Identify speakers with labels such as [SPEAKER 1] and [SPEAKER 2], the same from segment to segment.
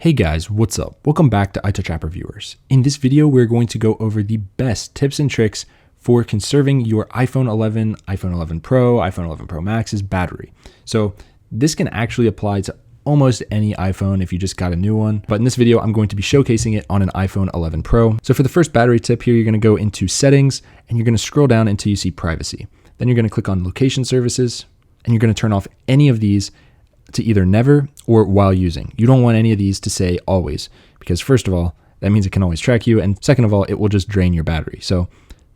[SPEAKER 1] Hey guys, what's up? Welcome back to iTouch App Reviewers. In this video, we're going to go over the best tips and tricks for conserving your iPhone 11, iPhone 11 Pro, iPhone 11 Pro Max's battery. So this can actually apply to almost any iPhone if you just got a new one. But in this video, I'm going to be showcasing it on an iPhone 11 Pro. So for the first battery tip here, you're going to go into settings and you're going to scroll down until you see privacy. Then you're going to click on location services and you're going to turn off any of these to either never or while using. You don't want any of these to say always, because first of all, that means it can always track you. And second of all, it will just drain your battery. So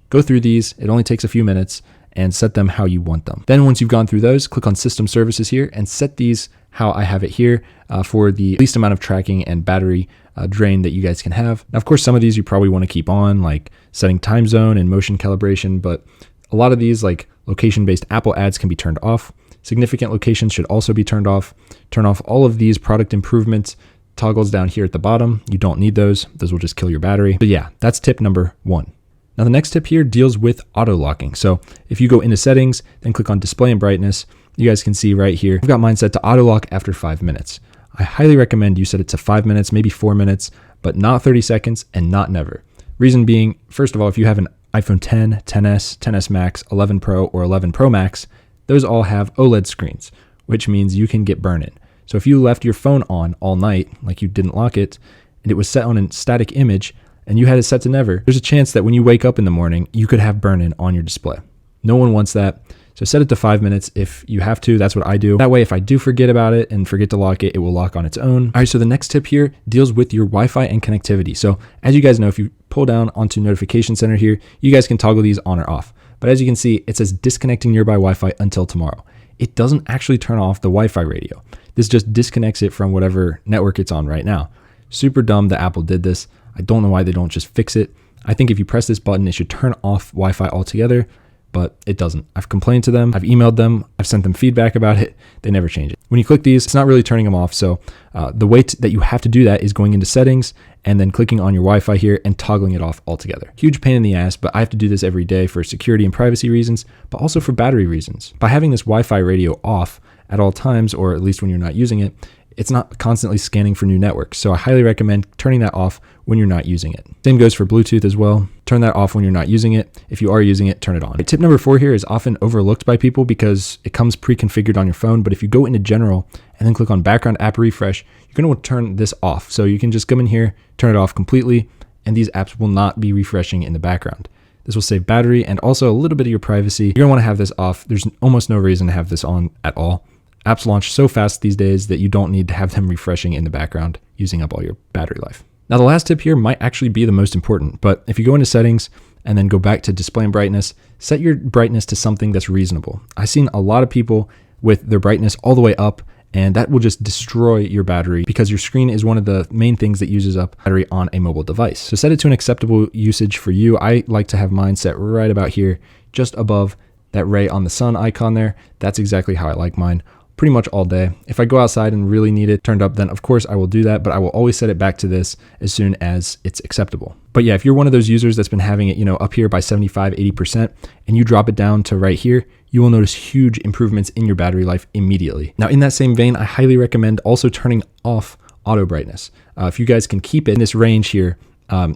[SPEAKER 1] go through these. It only takes a few minutes and set them how you want them. Then once you've gone through those, click on system services here and set these how I have it here for the least amount of tracking and battery drain that you guys can have. Now, of course, some of these you probably want to keep on, like setting time zone and motion calibration, but a lot of these, like location-based Apple ads, can be turned off. Significant locations should also be turned off. Turn off all of these product improvements toggles down here at the bottom. You don't need those. Those will just kill your battery. But yeah, that's tip number 1. Now the next tip here deals with auto locking. So if you go into settings, then click on display and brightness, you guys can see right here, I've got mine set to auto lock after 5 minutes. I highly recommend you set it to 5 minutes, maybe 4 minutes, but not 30 seconds and not never. Reason being, first of all, if you have an iPhone 10, 10s, 10s Max, 11 Pro, or 11 Pro Max, those all have OLED screens, which means you can get burn-in. So if you left your phone on all night, like you didn't lock it, and it was set on a static image, and you had it set to never, there's a chance that when you wake up in the morning, you could have burn-in on your display. No one wants that. So set it to 5 minutes if you have to. That's what I do. That way, if I do forget about it and forget to lock it, it will lock on its own. All right, so the next tip here deals with your Wi-Fi and connectivity. So as you guys know, if you pull down onto Notification Center here, you guys can toggle these on or off. But as you can see, it says disconnecting nearby Wi-Fi until tomorrow. It doesn't actually turn off the Wi-Fi radio. This just disconnects it from whatever network it's on right now. Super dumb that Apple did this. I don't know why they don't just fix it. I think if you press this button, it should turn off Wi-Fi altogether, but it doesn't. I've complained to them, I've emailed them, I've sent them feedback about it. They never change it. When you click these, it's not really turning them off. So the way that you have to do that is going into settings and then clicking on your Wi-Fi here and toggling it off altogether. Huge pain in the ass, but I have to do this every day for security and privacy reasons, but also for battery reasons. By having this Wi-Fi radio off at all times, or at least when you're not using it, it's not constantly scanning for new networks. So I highly recommend turning that off when you're not using it. Same goes for Bluetooth as well. Turn that off when you're not using it. If you are using it, turn it on. Tip number 4 here is often overlooked by people because it comes pre-configured on your phone. But if you go into general and then click on background app refresh, you're going to want to turn this off. So you can just come in here, turn it off completely, and these apps will not be refreshing in the background. This will save battery and also a little bit of your privacy. You're going to want to have this off. There's almost no reason to have this on at all. Apps launch so fast these days that you don't need to have them refreshing in the background, using up all your battery life. Now, the last tip here might actually be the most important, but if you go into settings and then go back to display and brightness, set your brightness to something that's reasonable. I've seen a lot of people with their brightness all the way up, and that will just destroy your battery because your screen is one of the main things that uses up battery on a mobile device. So set it to an acceptable usage for you. I like to have mine set right about here, just above that ray on the sun icon there. That's exactly how I like mine. Pretty much all day. If I go outside and really need it turned up, then of course I will do that, but I will always set it back to this as soon as it's acceptable. But yeah, if you're one of those users that's been having it, up here by 75, 80%, and you drop it down to right here, you will notice huge improvements in your battery life immediately. Now, in that same vein, I highly recommend also turning off auto brightness. If you guys can keep it in this range here,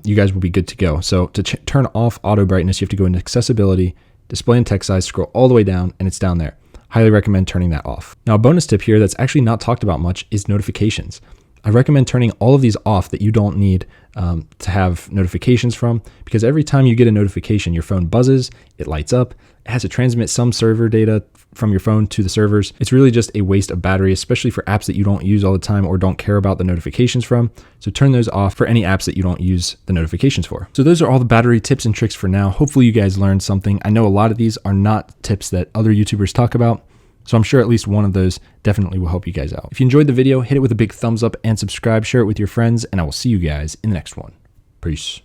[SPEAKER 1] you guys will be good to go. So to turn off auto brightness, you have to go into accessibility, display and text size, scroll all the way down, and it's down there. Highly recommend turning that off. Now, a bonus tip here that's actually not talked about much is notifications. I recommend turning all of these off that you don't need to have notifications from, because every time you get a notification, your phone buzzes, it lights up, it has to transmit some server data from your phone to the servers. It's really just a waste of battery, especially for apps that you don't use all the time or don't care about the notifications from. So turn those off for any apps that you don't use the notifications for. So those are all the battery tips and tricks for now. Hopefully you guys learned something. I know a lot of these are not tips that other YouTubers talk about, so I'm sure at least one of those definitely will help you guys out. If you enjoyed the video, hit it with a big thumbs up and subscribe, share it with your friends, and I will see you guys in the next one. Peace.